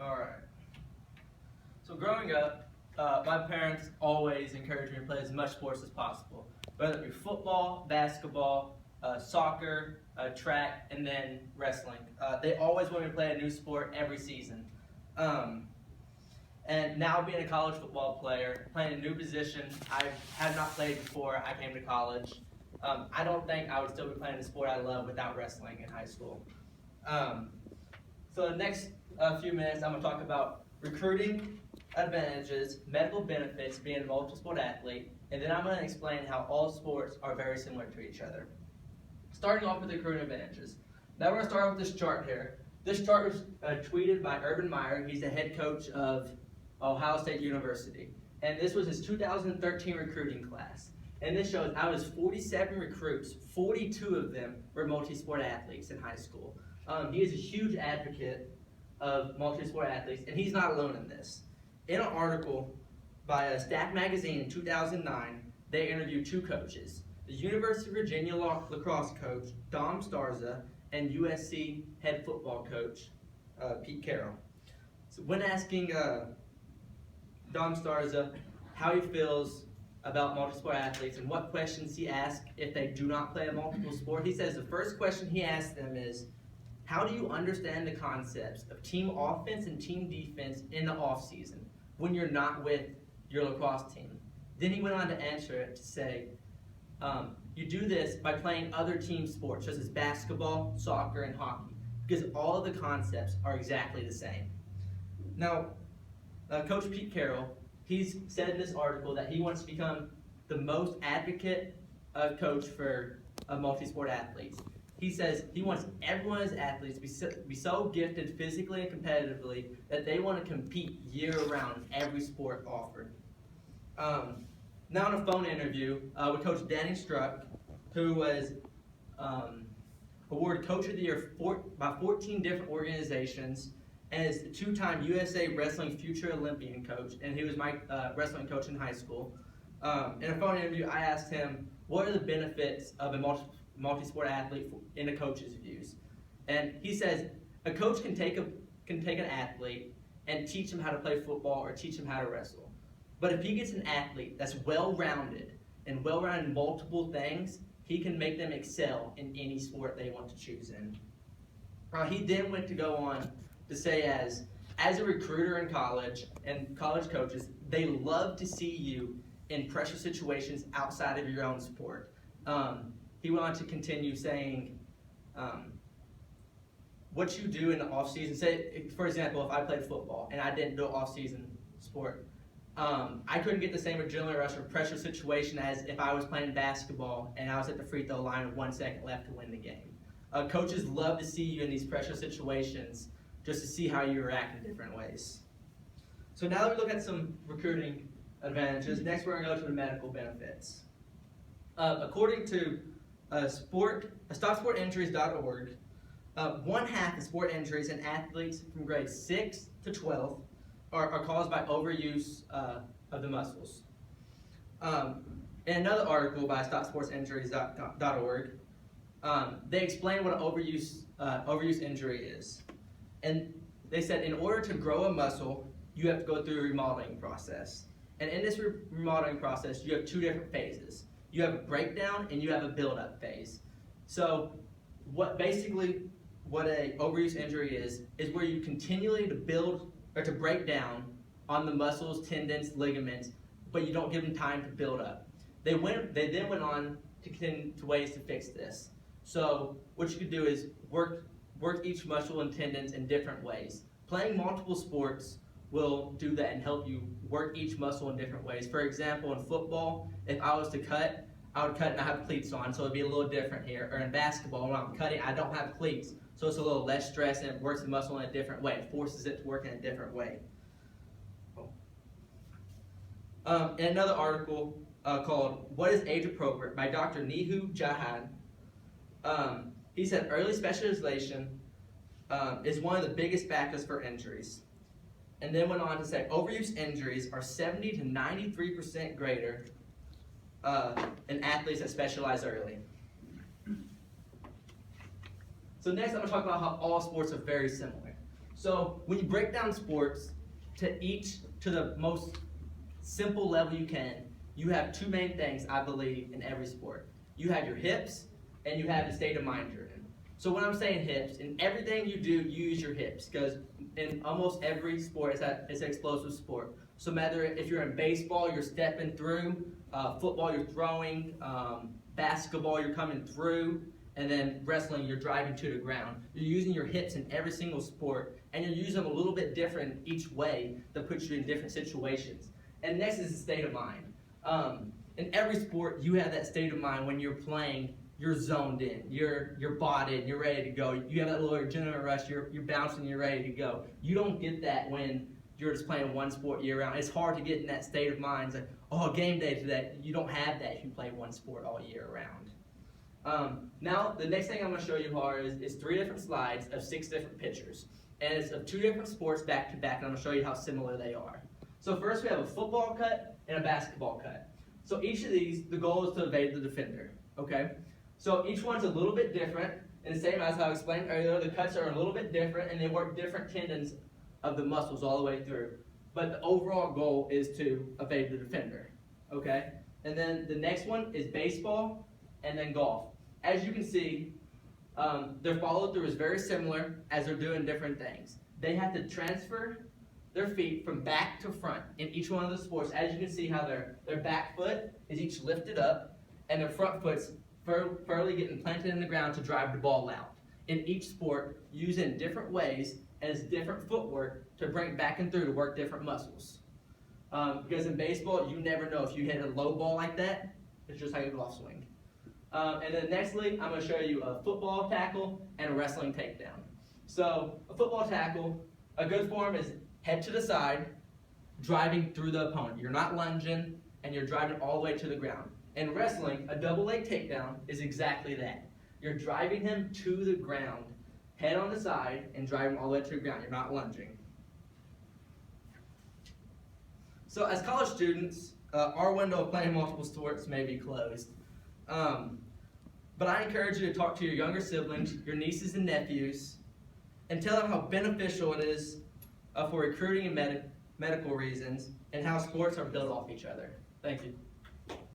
All right. So growing up, my parents always encouraged me to play as much sports as possible, whether it be football, basketball, soccer, track, and then wrestling. They always wanted me to play a new sport every season. Um, and now being a college football player, playing a new position I have not played before I came to college, I don't think I would still be playing the sport I love without wrestling in high school. Um, so the next few minutes, I'm going to talk about recruiting advantages, medical benefits, being a multi-sport athlete, and then I'm going to explain how all sports are very similar to each other. Starting off with the recruiting advantages. Now we're going to start with this chart here. This chart was tweeted by Urban Meyer. He's the head coach of Ohio State University. And this was his 2013 recruiting class. And this shows out of his 47 recruits, 42 of them were multi-sport athletes in high school. He is a huge advocate of multi-sport athletes, and he's not alone in this. In an article by Stack Magazine in 2009, they interviewed two coaches, the University of Virginia lacrosse coach, Dom Starza, and USC head football coach, Pete Carroll. So when asking Dom Starza how he feels about multi-sport athletes and what questions he asks if they do not play a multiple sport, he says the first question he asks them is, how do you understand the concepts of team offense and team defense in the off-season when you're not with your lacrosse team? Then he went on to answer it to say, you do this by playing other team sports such as basketball, soccer, and hockey, because all of the concepts are exactly the same. Now, Coach Pete Carroll, he's said in this article that he wants to become the most advocate coach for multi-sport athletes. He says he wants everyone as athletes to be so gifted physically and competitively that they want to compete year-round in every sport offered. Now in a phone interview with Coach Danny Struck, who was awarded Coach of the Year by 14 different organizations, and is the two-time USA Wrestling Future Olympian coach, and he was my wrestling coach in high school. In a phone interview, I asked him, what are the benefits of a multi-sport athlete in a coach's views? And he says, a coach can take an athlete and teach him how to play football or teach him how to wrestle. But if he gets an athlete that's well-rounded and well-rounded in multiple things, he can make them excel in any sport they want to choose in. He then went to go on to say as a recruiter in college and college coaches, they love to see you in pressure situations outside of your own sport. He went on to continue saying, what you do in the off-season, say, for example, if I played football and I didn't do an off-season sport, I couldn't get the same adrenaline rush or pressure situation as if I was playing basketball and I was at the free throw line with 1 second left to win the game. Coaches love to see you in these pressure situations just to see how you react in different ways. So now that we look at some recruiting advantages, next we're going to go to the medical benefits. According to StopSportInjuries.org, 1/2 of sport injuries in athletes from grades 6 to 12 are caused by overuse of the muscles. In another article by StopSportsInjuries.org, they explain what an overuse injury is. And they said in order to grow a muscle, you have to go through a remodeling process. And in this remodeling process, you have two different phases. You have a breakdown and you have a build-up phase. So what a overuse injury is where you continually to break down on the muscles, tendons, ligaments, but you don't give them time to build up. They then went on to ways to fix this. So what you could do is work each muscle and tendons in different ways. Playing multiple sports will do that and help you work each muscle in different ways. For example, in football, if I was to cut, I would cut and I have cleats on, so it'd be a little different here. Or in basketball, when I'm cutting, I don't have cleats, so it's a little less stress and it works the muscle in a different way. It forces it to work in a different way. In another article called What is Age Appropriate by Dr. Nehu Jahad, he said early specialization is one of the biggest factors for injuries. And then went on to say overuse injuries are 70 to 93% greater in athletes that specialize early. So next I'm going to talk about how all sports are very similar. So when you break down sports to the most simple level you can, you have two main things, I believe, in every sport. You have your hips, and you have the state of mind you're in. So when I'm saying hips, in everything you do, you use your hips, because in almost every sport, it's an explosive sport. So whether if you're in baseball, you're stepping through, football, you're throwing, basketball, you're coming through, and then wrestling, you're driving to the ground. You're using your hips in every single sport, and you're using them a little bit different each way that puts you in different situations. And next is the state of mind. In every sport, you have that state of mind when you're playing. You're zoned in, you're bought in, you're ready to go. You have that little adrenaline rush, you're bouncing, you're ready to go. You don't get that when you're just playing one sport year round. It's hard to get in that state of mind. It's like, oh, game day today. You don't have that if you play one sport all year round. Now, the next thing I'm going to show you is 3 different slides of 6 different pictures. And it's of 2 different sports back to back, and I'm going to show you how similar they are. So first we have a football cut and a basketball cut. So each of these, the goal is to evade the defender, okay? So each one's a little bit different, and the same as how I explained earlier, the cuts are a little bit different, and they work different tendons of the muscles all the way through. But the overall goal is to evade the defender, okay? And then the next one is baseball and then golf. As you can see, their follow through is very similar as they're doing different things. They have to transfer their feet from back to front in each one of the sports. As you can see how their back foot is each lifted up, and their front foot's firmly getting planted in the ground to drive the ball out. In each sport, used in different ways, and it's different footwork to bring it back and through to work different muscles. Because in baseball, you never know if you hit a low ball like that, it's just like a golf swing. And then nextly, I'm going to show you a football tackle and a wrestling takedown. So a football tackle, a good form is head to the side, driving through the opponent. You're not lunging, and you're driving all the way to the ground. In wrestling, a double leg takedown is exactly that. You're driving him to the ground, head on the side, and driving all the way to the ground. You're not lunging. So as college students, our window of playing multiple sports may be closed. But I encourage you to talk to your younger siblings, your nieces and nephews, and tell them how beneficial it is for recruiting and medical reasons, and how sports are built off each other. Thank you.